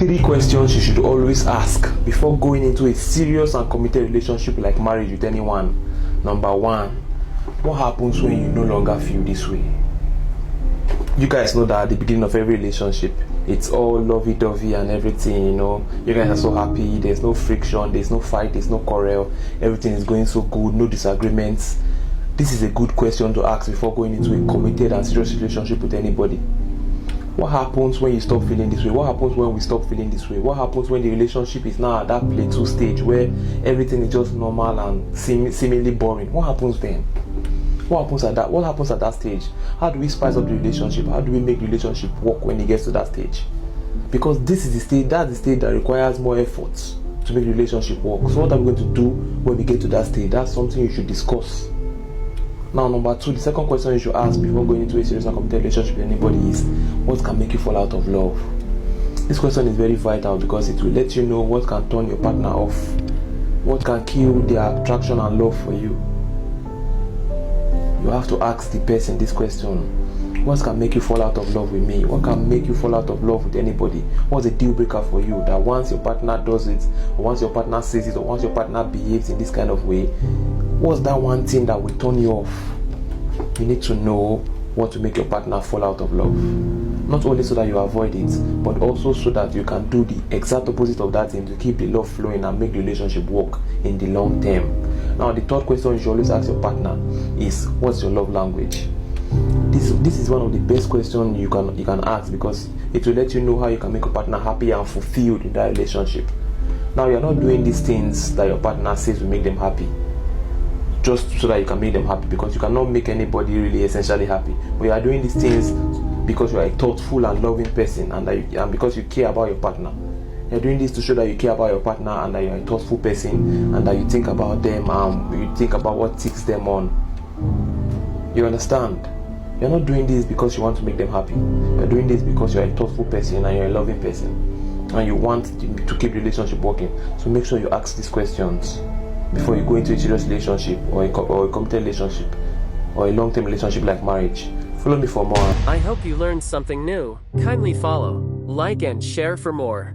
Three questions you should always ask before going into a serious and committed relationship like marriage with anyone. Number one, what happens when you no longer feel this way? You guys know that at the beginning of every relationship, it's all lovey-dovey and everything, You guys are so happy, there's no friction, there's no fight, there's no quarrel, everything is going so good, no disagreements. This is a good question to ask before going into a committed and serious relationship with anybody. What happens when you stop feeling this way? What happens when we stop feeling this way? What happens when the relationship is now at that plateau stage where everything is just normal and seemingly boring? What happens then? What happens at that stage? How do we spice up the relationship? How do we make the relationship work when it gets to that stage? Because that's the stage that requires more effort to make the relationship work. So what are we going to do when we get to that stage? That's something you should discuss. Now, number two, the second question you should ask before going into a serious and committed relationship with anybody is, what can make you fall out of love? This question is very vital because it will let you know what can turn your partner off, what can kill their attraction and love for you. You have to ask the person this question. What can make you fall out of love with me? What can make you fall out of love with anybody? What's a deal breaker for you that once your partner does it, or once your partner says it, or once your partner behaves in this kind of way, what's that one thing that will turn you off? You need to know what to make your partner fall out of love. Not only so that you avoid it, but also so that you can do the exact opposite of that thing to keep the love flowing and make the relationship work in the long term. Now, the third question you should always ask your partner is, what's your love language? This is one of the best questions you can ask because it will let you know how you can make your partner happy and fulfilled in that relationship. Now, you're not doing these things that your partner says will make them happy just so that you can make them happy, because you cannot make anybody really essentially happy. But you are doing these things because you are a thoughtful and loving person, and because you care about your partner. You're doing this to show that you care about your partner and that you're a thoughtful person and that you think about them and you think about what ticks them on. You understand? You're not doing this because you want to make them happy. You're doing this because you're a thoughtful person and you're a loving person and you want to keep the relationship working. So make sure you ask these questions before you go into a serious relationship or a committed relationship or a long-term relationship like marriage. Follow me for more. I hope you learned something new. Kindly follow, like and share for more.